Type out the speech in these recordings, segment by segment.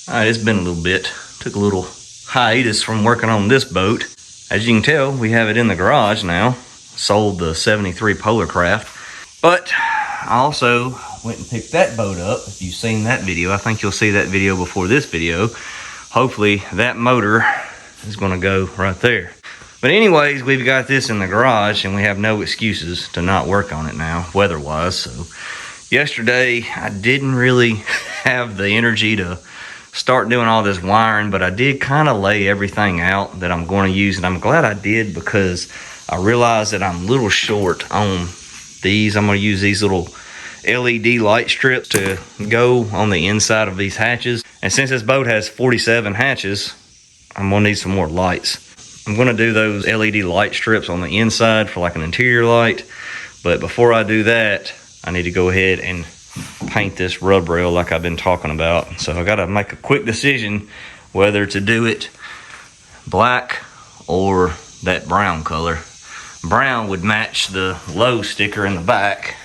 Alright, it's been a little bit. Took a little hiatus from working on this boat. As you can tell, we have it in the garage now. Sold the 73 Polar Craft. But I also went and picked that boat up. If you've seen that video, I think you'll see that video before this video. Hopefully that motor is gonna go right there. But anyways, we've got this in the garage and we have no excuses to not work on it now, weather-wise. So yesterday, I didn't really have the energy to start doing all this wiring, but I did kind of lay everything out that I'm going to use, and I'm glad I did because I realized that I'm a little short on these. I'm going to use these little LED light strips to go on the inside of these hatches, and since this boat has 47 hatches, I'm going to need some more lights. I'm going to do those LED light strips on the inside for like an interior light, but before I do that, I need to go ahead and paint this rub rail like I've been talking about. So I gotta make a quick decision whether to do it black or that brown color. Brown would match the Lowe sticker in the back,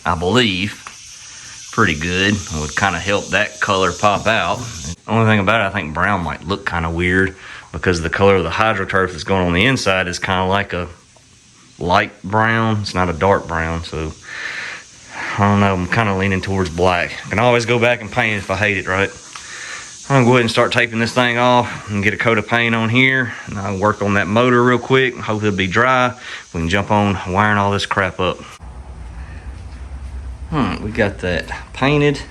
I believe, pretty good. It would kind of help that color pop out. The only thing about it, I think brown might look kind of weird because the color of the Hydroturf that's going on the inside is kind of like a light brown. It's not a dark brown, so I don't know, I'm kind of leaning towards black. I can always go back and paint it if I hate it, right? I'm gonna go ahead and start taping this thing off and get a coat of paint on here. And I'll work on that motor real quick. Hopefully it'll be dry. We can jump on wiring all this crap up. We got that painted.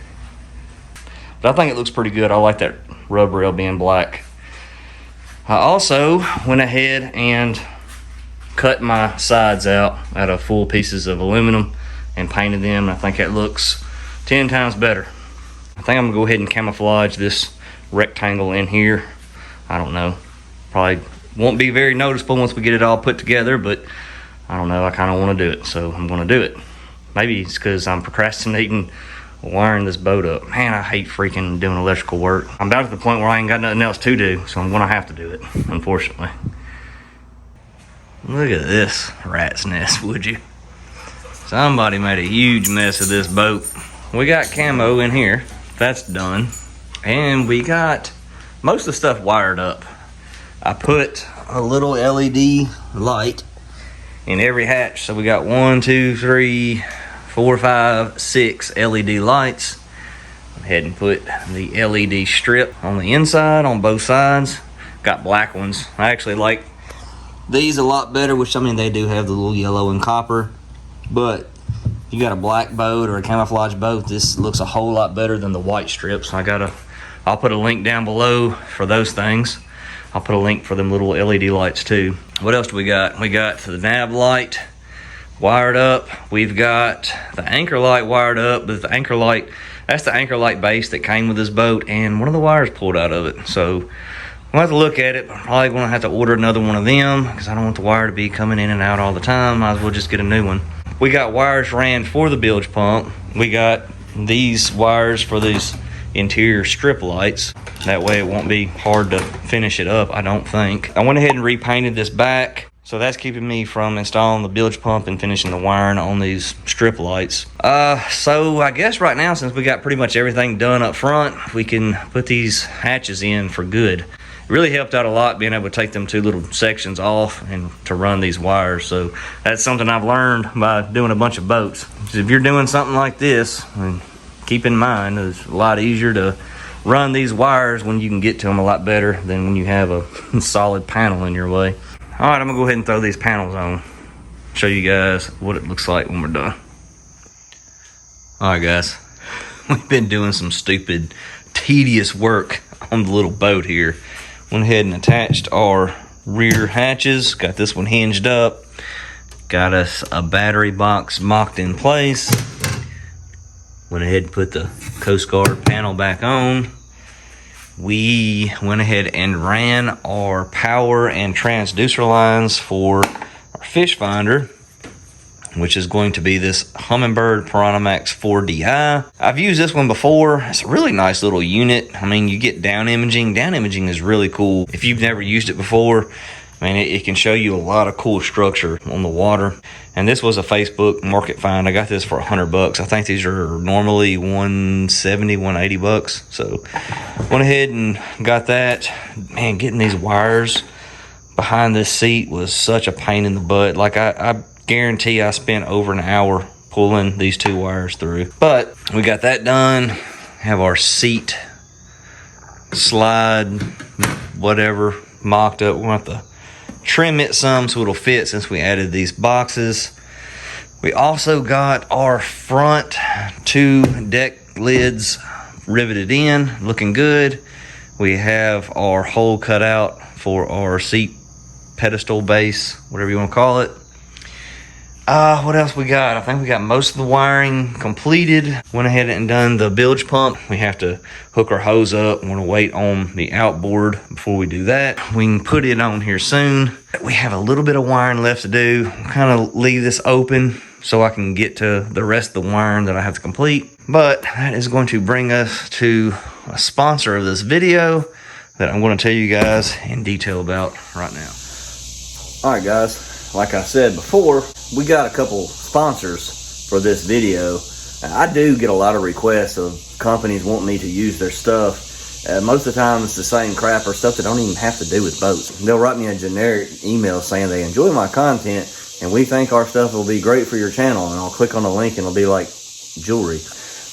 But I think it looks pretty good. I like that rub rail being black. I also went ahead and cut my sides out of full pieces of aluminum and painted them. I think that looks 10 times better. I think I'm gonna go ahead and camouflage this rectangle in here. I don't know, probably won't be very noticeable once we get it all put together, but I don't know, I kind of want to do it, so I'm gonna do it. Maybe it's because I'm procrastinating wiring this boat up. Man, I hate freaking doing electrical work. I'm about to the point where I ain't got nothing else to do, so I'm gonna have to do it, unfortunately. Look at this rat's nest, would you? Somebody made a huge mess of this boat. We got camo in here. That's done. And we got most of the stuff wired up. I put a little LED light in every hatch. So we got 1, 2, 3, 4, 5, 6 LED lights. Go ahead and put the LED strip on the inside on both sides. Got black ones. I actually like these a lot better, which I mean they do have the little yellow and copper. But if you got a black boat or a camouflage boat, this looks a whole lot better than the white strips. I'll put a link down below for those things. I'll put a link for them little LED lights too. What else do we got? We got the nav light wired up. We've got the anchor light wired up, but the anchor light, that's the anchor light base that came with this boat, and one of the wires pulled out of it. So we'll have to look at it, but I'm probably gonna have to order another one of them because I don't want the wire to be coming in and out all the time. Might as well just get a new one. We got wires ran for the bilge pump. We got these wires for these interior strip lights. That way it won't be hard to finish it up, I don't think. I went ahead and repainted this back, so that's keeping me from installing the bilge pump and finishing the wiring on these strip lights. So I guess right now, since we got pretty much everything done up front, we can put these hatches in for good. It really helped out a lot being able to take them 2 little sections off and to run these wires. So that's something I've learned by doing a bunch of boats. If you're doing something like this, keep in mind it's a lot easier to run these wires when you can get to them a lot better than when you have a solid panel in your way. All right, I'm gonna go ahead and throw these panels on. Show you guys what it looks like when we're done. All right, guys, we've been doing some stupid, tedious work on the little boat here. Went ahead and attached our rear hatches. Got this one hinged up. Got us a battery box mocked in place. Went ahead and put the Coast Guard panel back on. We went ahead and ran our power and transducer lines for our Fishfinder, which is going to be this Humminbird Piranha Max 4DI. I've used this one before. It's a really nice little unit. I mean, you get down imaging. Down imaging is really cool. If you've never used it before, I mean, it can show you a lot of cool structure on the water. And this was a Facebook market find. I got this for $100. I think these are normally $170, $180. So went ahead and got that. Man, getting these wires behind this seat was such a pain in the butt. Like I guarantee I spent over an hour pulling these 2 wires through. But we got that done. Have our seat slide, whatever, mocked up. We're gonna have to trim it some so it'll fit since we added these boxes. We also got our front 2 deck lids riveted in, looking good. We have our hole cut out for our seat pedestal base, whatever you want to call it. What else we got? I think we got most of the wiring completed. Went ahead and done the bilge pump. We have to hook our hose up. We're gonna wait on the outboard before we do that. We can put it on here soon. We have a little bit of wiring left to do. Kind of leave this open so I can get to the rest of the wiring that I have to complete. But that is going to bring us to a sponsor of this video that I'm going to tell you guys in detail about right now. All right, guys, like I said before, we got a couple sponsors for this video. I do get a lot of requests of companies wanting me to use their stuff. Most of the time it's the same crap or stuff that don't even have to do with boats. They'll write me a generic email saying they enjoy my content and we think our stuff will be great for your channel, and I'll click on the link and it'll be like jewelry.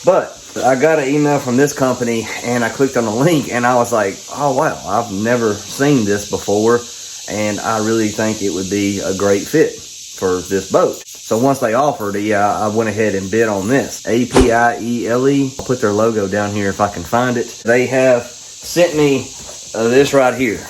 But I got an email from this company and I clicked on the link and I was like, oh wow, I've never seen this before, and I really think it would be a great fit for this boat. So once they offered it, I went ahead and bid on this. APIELE. I'll put their logo down here if I can find it. They have sent me this right here.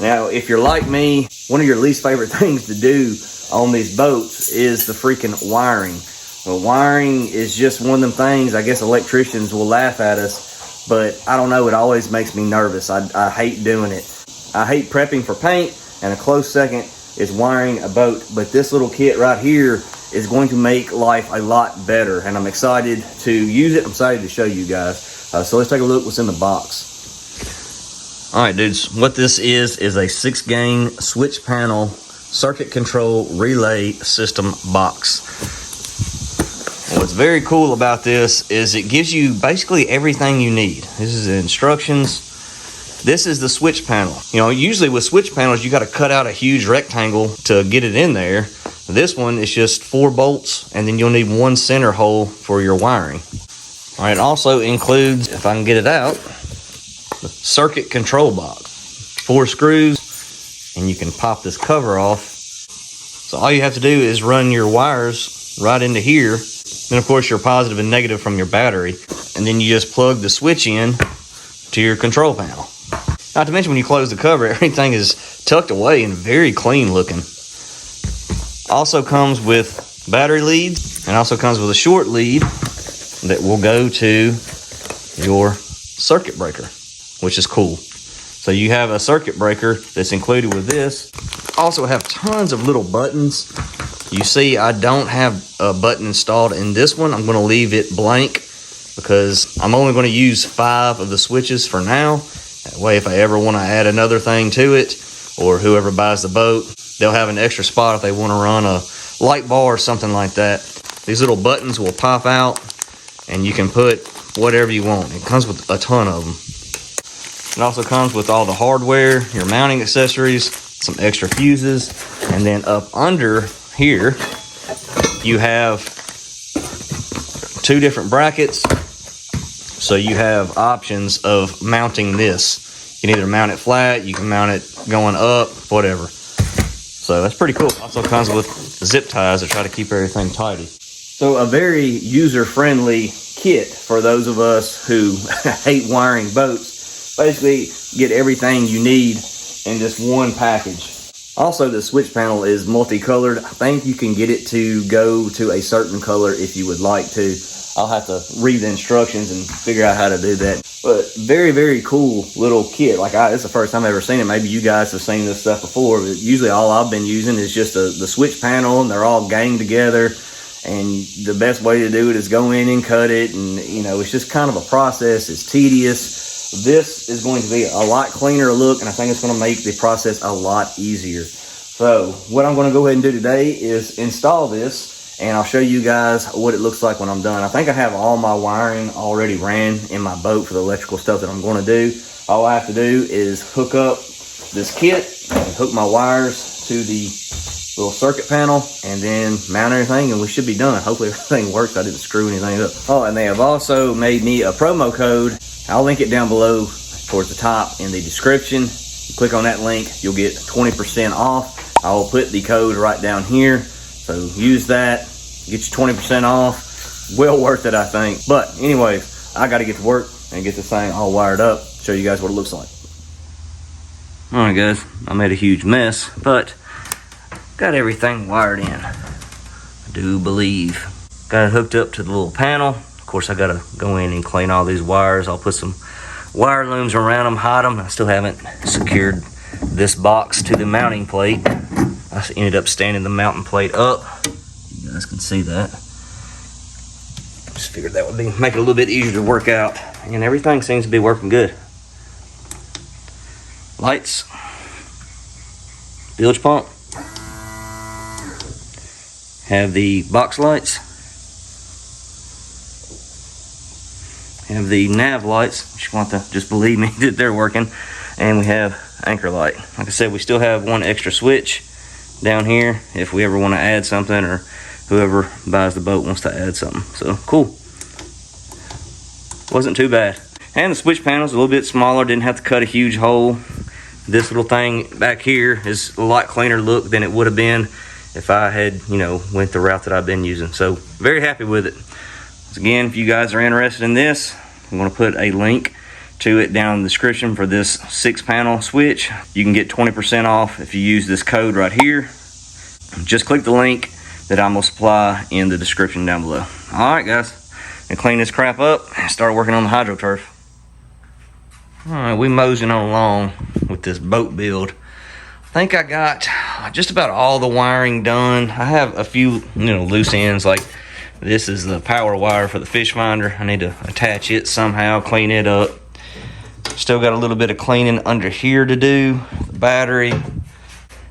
Now, if you're like me, one of your least favorite things to do on these boats is the freaking wiring. Well, wiring is just one of them things. I guess electricians will laugh at us, but I don't know, it always makes me nervous. I hate doing it. I hate prepping for paint, and a close second is wiring a boat. But this little kit right here is going to make life a lot better, and I'm excited to use it. I'm excited to show you guys. So let's take a look what's in the box. All right, dudes, what this is a 6-gang switch panel circuit control relay system box. What's very cool about this is it gives you basically everything you need. This is the instructions. This is the switch panel. You know, usually with switch panels, you got to cut out a huge rectangle to get it in there. This one is just 4 bolts, and then you'll need 1 center hole for your wiring. All right, it also includes, if I can get it out, the circuit control box. 4 screws, and you can pop this cover off. So all you have to do is run your wires right into here. Then, of course, your positive and negative from your battery. And then you just plug the switch in to your control panel. Not to mention, when you close the cover, everything is tucked away and very clean looking. Also comes with battery leads, and also comes with a short lead that will go to your circuit breaker, which is cool. So you have a circuit breaker that's included with this. Also have tons of little buttons. You see, I don't have a button installed in this one. I'm going to leave it blank because I'm only going to use 5 of the switches for now. That way, if I ever want to add another thing to it, or whoever buys the boat, they'll have an extra spot if they want to run a light bar or something like that. These little buttons will pop out, and you can put whatever you want. It comes with a ton of them. It also comes with all the hardware, your mounting accessories, some extra fuses, and then up under here, you have 2 different brackets. So you have options of mounting this. You can either mount it flat, you can mount it going up, whatever. So that's pretty cool. Also comes with zip ties to try to keep everything tidy. So a very user-friendly kit for those of us who hate wiring boats. Basically, get everything you need in just one package. Also, the switch panel is multicolored. I think you can get it to go to a certain color if you would like to. I'll have to read the instructions and figure out how to do that. But very, very cool little kit. Like, it's the first time I've ever seen it. Maybe you guys have seen this stuff before, but usually all I've been using is just the switch panel, and they're all ganged together. And the best way to do it is go in and cut it. And, you know, it's just kind of a process. It's tedious. this is going to be a lot cleaner look, and I think it's going to make the process a lot easier. So what I'm going to go ahead and do today is install this, and I'll show you guys what it looks like when I'm done. I think I have all my wiring already ran in my boat for the electrical stuff that I'm going to do. All I have to do is hook up this kit and hook my wires to the little circuit panel and then mount everything, and we should be done. Hopefully everything works. I didn't screw anything up. Oh, and they have also made me a promo code. I'll link it down below towards the top in the description. You click on that link, you'll get 20% off. I will put the code right down here, so use that, get you 20% off. Well worth it, I think. But anyways, I got to get to work and get this thing all wired up, show you guys what it looks like. All right, guys, I made a huge mess, but got everything wired in, I do believe. Got it hooked up to the little panel. Of course, I got to go in and clean all these wires. I'll put some wire looms around them, hide them. I still haven't secured this box to the mounting plate. I ended up standing the mounting plate up. You guys can see that. Just figured that would make it a little bit easier to work out, and everything seems to be working good. Lights, bilge pump, have the box lights, have the nav lights. Just want to just believe me that they're working, and we have anchor light. Like I said, we still have one extra switch down here if we ever want to add something, or whoever buys the boat wants to add something. So cool, wasn't too bad. And the switch panel's a little bit smaller, didn't have to cut a huge hole. This little thing back here is a lot cleaner look than it would have been if I had, you know, went the route that I've been using. So very happy with it. So again, if you guys are interested in this, I'm going to put a link to it down in the description for this 6-panel switch. You can get 20% off if you use this code right here. Just click the link that I'm going to supply in the description down below. All right, guys, and clean this crap up and start working on the Hydroturf. All right, we moseying on along with this boat build. I think I got just about all the wiring done. I have a few, loose ends, like this is the power wire for the Fishfinder. I need to attach it somehow, clean it up. Still got a little bit of cleaning under here to do, the battery,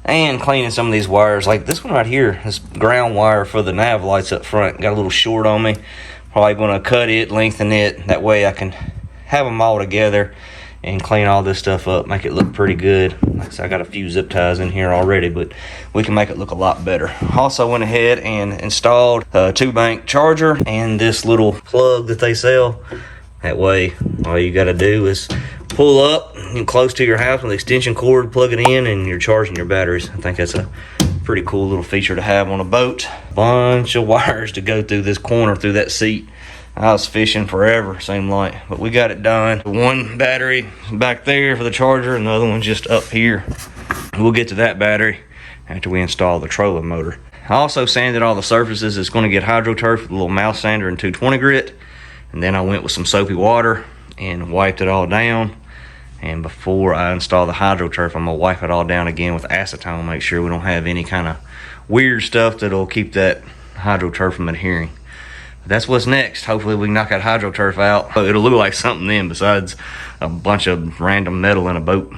and cleaning some of these wires. Like this one right here, this ground wire for the nav lights up front, got a little short on me. Probably gonna cut it, lengthen it, that way I can have them all together and clean all this stuff up, make it look pretty good. Like I said, I got a few zip ties in here already, but we can make it look a lot better. Also went ahead and installed a 2-bank charger and this little plug that they sell. That way, all you gotta do is pull up close to your house with an extension cord, plug it in, and you're charging your batteries. I think that's a pretty cool little feature to have on a boat. Bunch of wires to go through this corner, through that seat. I was fishing forever, seemed like, but we got it done. One battery back there for the charger, and the other one's just up here. We'll get to that battery after we install the trolling motor. I also sanded all the surfaces. It's going to get Hydroturf with a little mouse sander and 220 grit. And then I went with some soapy water and wiped it all down. And before I install the Hydroturf, I'm going to wipe it all down again with acetone, make sure we don't have any kind of weird stuff that'll keep that Hydroturf from adhering. That's what's next. Hopefully we can knock that Hydroturf out. It'll look like something then besides a bunch of random metal in a boat.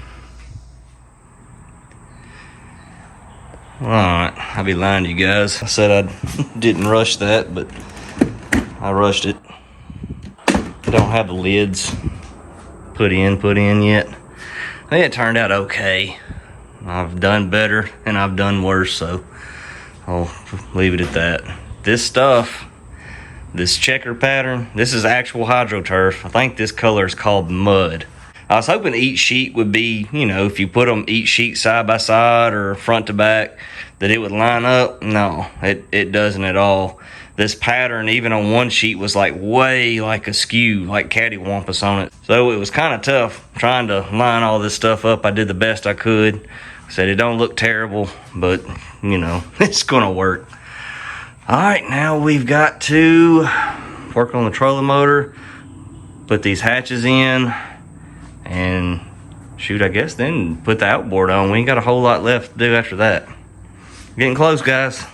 Alright, I'll be lying to you guys. I said I didn't rush that, but I rushed it. I don't have the lids put in yet. I think it turned out okay. I've done better and I've done worse, so I'll leave it at that. This stuff, this checker pattern, this is actual Hydroturf. I think this color is called mud. I was hoping each sheet would be, if you put them each sheet side by side or front to back, that it would line up. No, it doesn't at all. This pattern, even on one sheet, was like way like askew, like cattywampus on it. So it was kind of tough trying to line all this stuff up. I did the best I could. I said it don't look terrible, but it's gonna work. All right, now we've got to work on the trolling motor, put these hatches in, and shoot, I guess then put the outboard on. We ain't got a whole lot left to do after that. Getting close, guys.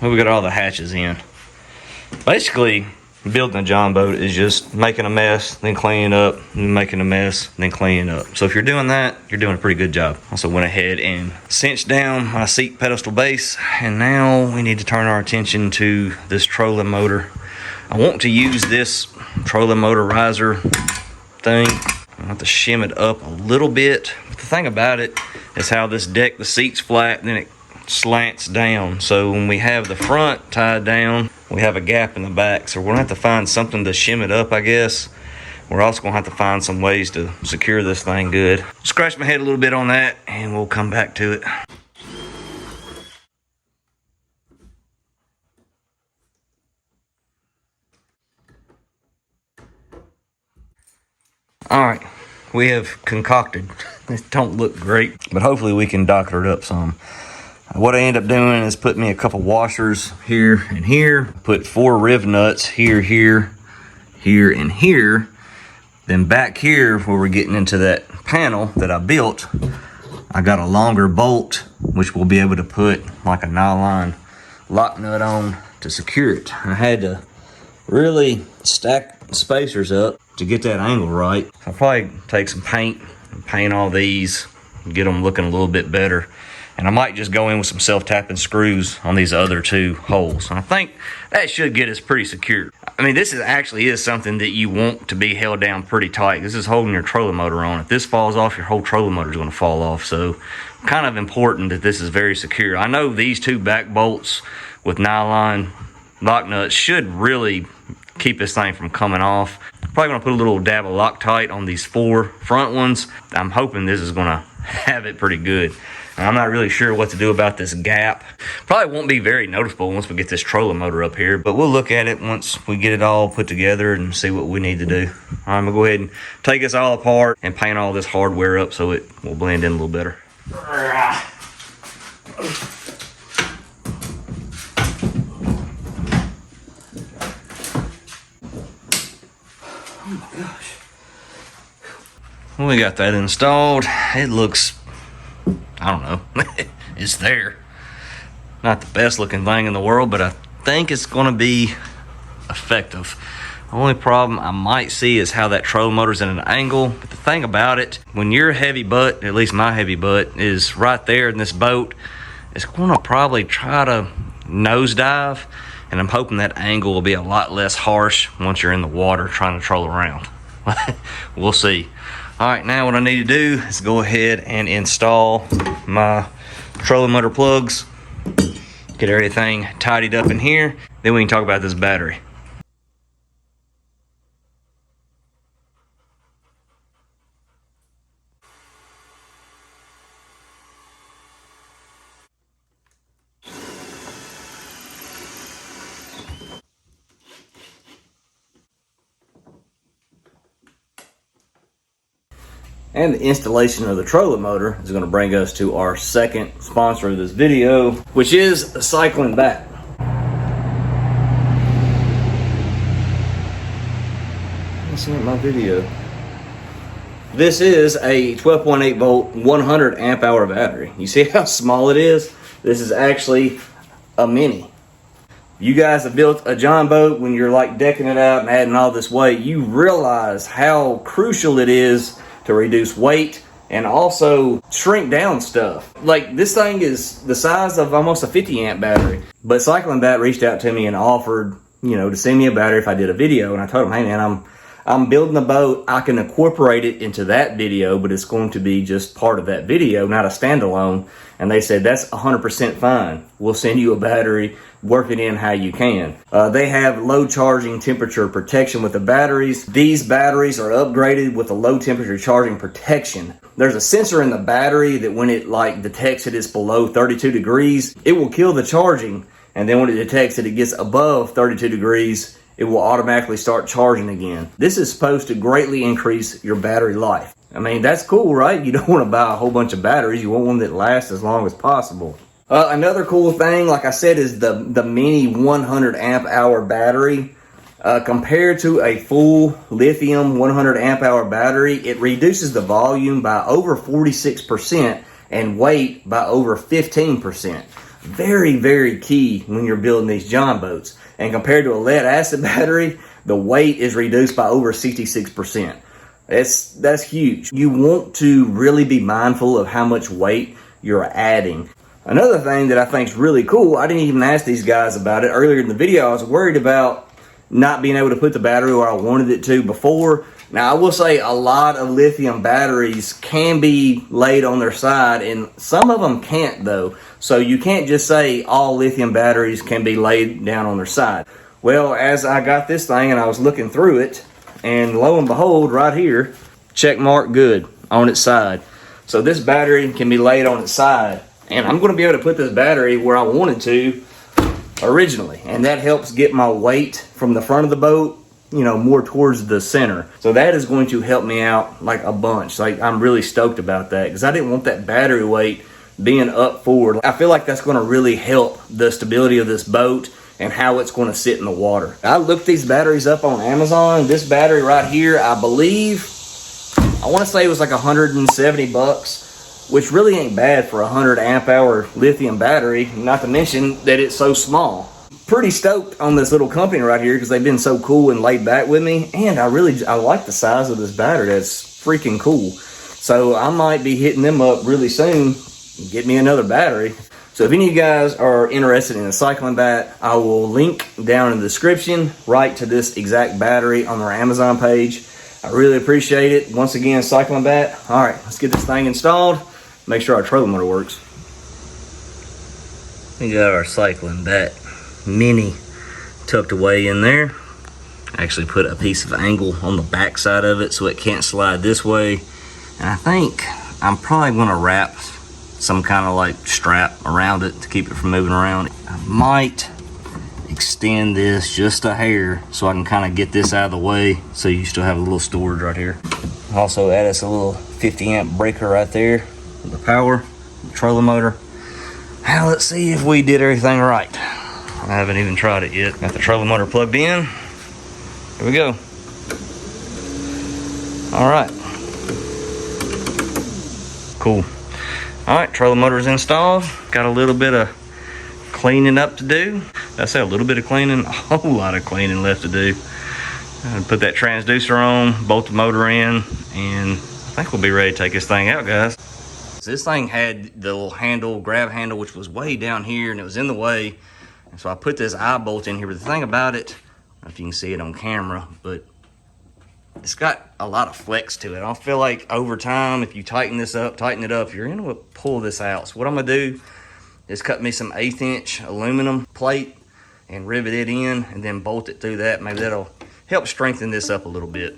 we got all the hatches in. Basically, building a John boat is just making a mess, then cleaning up, then making a mess, then cleaning up. So if you're doing that, you're doing a pretty good job. Also went ahead and cinched down my seat pedestal base, and now we need to turn our attention to this trolling motor. I want to use this trolling motor riser thing. I have to shim it up a little bit. But the thing about it is how this deck, the seat's flat, and then it slants down. So when we have the front tied down, we have a gap in the back. So we're gonna have to find something to shim it up, I guess. We're also gonna have to find some ways to secure this thing good. Scratch my head a little bit on that and we'll come back to it. All right, we have concocted. This don't look great, but hopefully we can doctor it up some. What I end up doing is put me a couple washers here and here, put 4 riv nuts here, here, here, and here. Then back here where we're getting into that panel that I built, I got a longer bolt, which we'll be able to put like a nylon lock nut on to secure it. I had to really stack spacers up to get that angle right. I'll probably take some paint and paint all these and get them looking a little bit better. And I might just go in with some self-tapping screws on these other 2 holes. And I think that should get us pretty secure. I mean, this actually is something that you want to be held down pretty tight. This is holding your trolling motor on. If this falls off, your whole trolling motor is going to fall off. So kind of important that this is very secure. I know these 2 back bolts with nylon lock nuts should really keep this thing from coming off. Probably going to put a little dab of Loctite on these 4 front ones. I'm hoping this is going to have it pretty good. I'm not really sure what to do about this gap. Probably won't be very noticeable once we get this trolling motor up here, but we'll look at it once we get it all put together and see what we need to do. I'm gonna go ahead and take this all apart and paint all this hardware up so it will blend in a little better. Oh my gosh. We got that installed. It looks, I don't know, it's there. Not the best looking thing in the world, but I think it's gonna be effective. The only problem I might see is how that trolling motor's in an angle. But the thing about it, when your heavy butt, at least my heavy butt, is right there in this boat, it's gonna probably try to nosedive, and I'm hoping that angle will be a lot less harsh once you're in the water trying to troll around. We'll see. All right, now what I need to do is go ahead and install my trolling motor plugs, get everything tidied up in here, then we can talk about this battery. And the installation of the trolling motor is going to bring us to our second sponsor of this video, which is Cyclenbatt. Let's look at my video. This is a 12.8 volt, 100 amp hour battery. You see how small it is? This is actually a mini. You guys have built a John boat, when you're like decking it out and adding all this weight, you realize how crucial it is to reduce weight and also shrink down stuff. Like, this thing is the size of almost a 50 amp battery. But Cyclenbatt reached out to me and offered, you know, to send me a battery if I did a video. And I told them, hey man, I'm building a boat. I can incorporate it into that video, but it's going to be just part of that video, not a standalone. And they said, that's 100% fine. We'll send you a battery, work it in how you can. They have low charging temperature protection with the batteries. These batteries are upgraded with a low temperature charging protection. There's a sensor in the battery that when it like detects it is below 32 degrees, it will kill the charging. And then when it detects that it gets above 32 degrees, it will automatically start charging again. This is supposed to greatly increase your battery life. I mean, that's cool, right? You don't want to buy a whole bunch of batteries. You want one that lasts as long as possible. Another cool thing, like I said, is the mini 100 amp hour battery. Compared to a full lithium 100 amp hour battery, it reduces the volume by over 46% and weight by over 15%. very, very key when you're building these John boats. And compared to a lead acid battery, the weight is reduced by over 66%. That's huge. You want to really be mindful of how much weight you're adding. Another thing that I think is really cool, I didn't even ask these guys about it earlier in the video. I was worried about not being able to put the battery where I wanted it to before. Now, I will say a lot of lithium batteries can be laid on their side, and some of them can't though. So you can't just say all lithium batteries can be laid down on their side. Well, as I got this thing and I was looking through it, and lo and behold, right here, check mark good on its side. So this battery can be laid on its side. And I'm going to be able to put this battery where I wanted to originally. And that helps get my weight from the front of the boat, you know, more towards the center. So that is going to help me out like a bunch. Like, I'm really stoked about that because I didn't want that battery weight being up forward. I feel like that's going to really help the stability of this boat and how it's going to sit in the water. I looked these batteries up on Amazon. This battery right here, I believe, I want to say it was like 170 bucks. Which really ain't bad for a 100 amp hour lithium battery, not to mention that it's so small. Pretty stoked on this little company right here because they've been so cool and laid back with me, and I like the size of this battery. That's freaking cool. So I might be hitting them up really soon, get me another battery. So if any of you guys are interested in a Cyclenbatt, I will link down in the description right to this exact battery on their Amazon page. I really appreciate it. Once again, Cyclenbatt. All right, let's get this thing installed. Make sure our trolling motor works. We got our Cyclenbatt Mini tucked away in there. I actually put a piece of angle on the back side of it so it can't slide this way. And I think I'm probably gonna wrap some kind of like strap around it to keep it from moving around. I might extend this just a hair so I can kind of get this out of the way so you still have a little storage right here. Also add us a little 50 amp breaker right there. The power, the trolling motor. Now let's see if we did everything right. I haven't even tried it yet. Got the trolling motor plugged in. Here we go. All right. Cool. All right, trolling motor is installed. Got a little bit of cleaning up to do. I say a little bit of cleaning, a whole lot of cleaning left to do. Put that transducer on, bolt the motor in, and I think we'll be ready to take this thing out, guys. So this thing had the little handle, grab handle, which was way down here and it was in the way. And so I put this eye bolt in here. But the thing about it, I don't know if you can see it on camera, but it's got a lot of flex to it. I feel like over time, if you tighten this up, tighten it up, you're gonna pull this out. So what I'm gonna do is cut me some 1/8 inch aluminum plate and rivet it in and then bolt it through that. Maybe that'll help strengthen this up a little bit.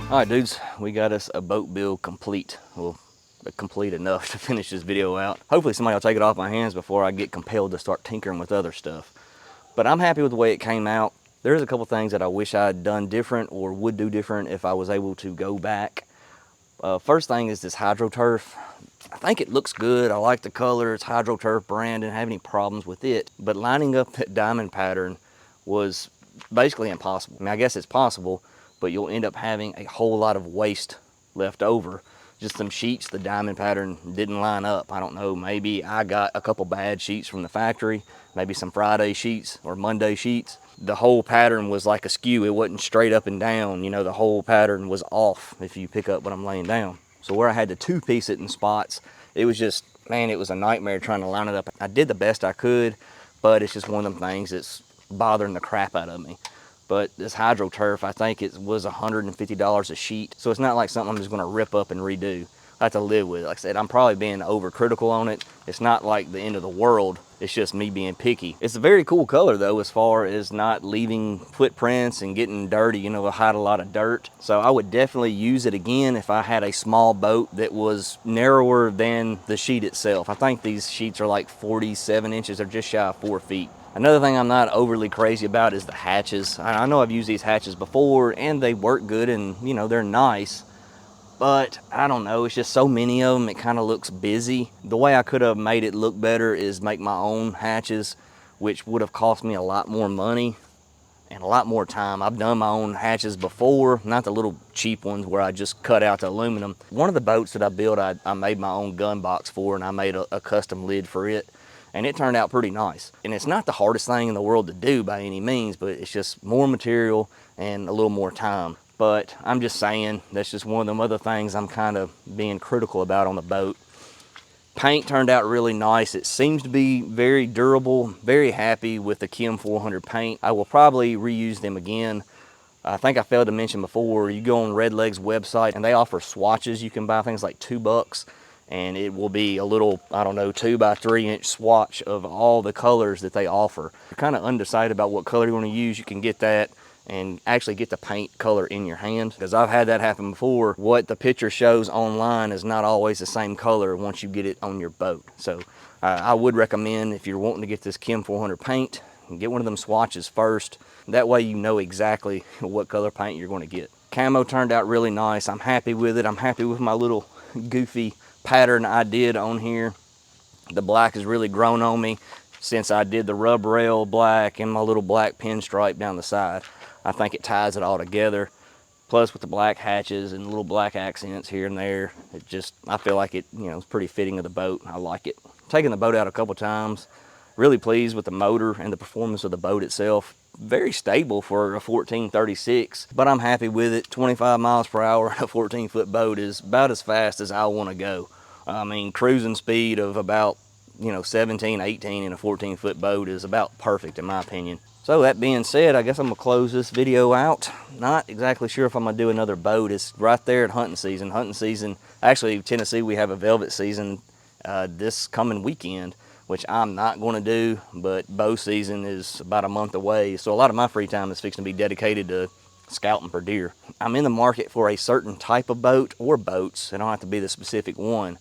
All right, dudes, we got us a boat build complete. Well, complete enough to finish this video out. Hopefully somebody will take it off my hands before I get compelled to start tinkering with other stuff. But I'm happy with the way it came out. There's a couple things that I wish I had done different or would do different if I was able to go back. First thing is this Hydroturf. I think it looks good. I like the color. It's Hydroturf brand. Didn't have any problems with it. But lining up that diamond pattern was basically impossible. I mean, I guess it's possible, but you'll end up having a whole lot of waste left over. Just some sheets, the diamond pattern didn't line up. I don't know, maybe I got a couple bad sheets from the factory, maybe some Friday sheets or Monday sheets. The whole pattern was like askew. It wasn't straight up and down. You know, the whole pattern was off if you pick up what I'm laying down. So where I had to two-piece it in spots, it was just, man, it was a nightmare trying to line it up. I did the best I could, but it's just one of them things that's bothering the crap out of me. But this Hydroturf, I think it was $150 a sheet. So it's not like something I'm just gonna rip up and redo. I have to live with it. Like I said, I'm probably being overcritical on it. It's not like the end of the world. It's just me being picky. It's a very cool color though, as far as not leaving footprints and getting dirty. You know, it'll hide a lot of dirt. So I would definitely use it again if I had a small boat that was narrower than the sheet itself. I think these sheets are like 47 inches. They're just shy of 4 feet. Another thing I'm not overly crazy about is the hatches. I know I've used these hatches before and they work good and, you know, they're nice. But I don't know, it's just so many of them, it kind of looks busy. The way I could have made it look better is make my own hatches, which would have cost me a lot more money and a lot more time. I've done my own hatches before, not the little cheap ones where I just cut out the aluminum. One of the boats that I built, I made my own gun box for, and I made a custom lid for it. And it turned out pretty nice. And it's not the hardest thing in the world to do by any means, but it's just more material and a little more time. But I'm just saying, that's just one of them other things I'm kind of being critical about on the boat. Paint turned out really nice. It seems to be very durable. Very happy with the Kim 400 paint. I will probably reuse them again. I think I failed to mention before, you go on Redleg's website and they offer swatches. You can buy things like $2. And it will be a little, I don't know, 2 by 3 inch swatch of all the colors that they offer. If you're kind of undecided about what color you want to use, you can get that and actually get the paint color in your hand. Because I've had that happen before. What the picture shows online is not always the same color once you get it on your boat. So I would recommend, if you're wanting to get this Kim 400 paint, get one of them swatches first. That way you know exactly what color paint you're going to get. Camo turned out really nice. I'm happy with it. I'm happy with my little goofy pattern I did on here. The black has really grown on me since I did the rub rail black and my little black pinstripe down the side. I think it ties it all together. Plus with the black hatches and little black accents here and there, it just, I feel like it, you know, it's pretty fitting of the boat. I like it. Taking the boat out a couple times. Really pleased with the motor and the performance of the boat itself. Very stable for a 1436, but I'm happy with it. 25 miles per hour, a 14-foot boat is about as fast as I want to go. I mean, cruising speed of about, you know, 17, 18 in a 14-foot boat is about perfect in my opinion. So that being said, I guess I'm gonna close this video out. Not exactly sure if I'm gonna do another boat. It's right there at hunting season. Hunting season, actually Tennessee, we have a velvet season this coming weekend, which I'm not going to do, but bow season is about a month away. So a lot of my free time is fixing to be dedicated to scouting for deer. I'm in the market for a certain type of boat or boats. It don't have to be the specific one,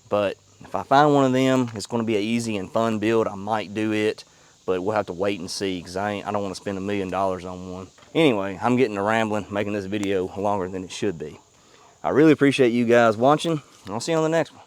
but if I find one of them, it's going to be an easy and fun build. I might do it, but we'll have to wait and see because I don't want to spend $1 million on one. Anyway, I'm getting to rambling, making this video longer than it should be. I really appreciate you guys watching, and I'll see you on the next one.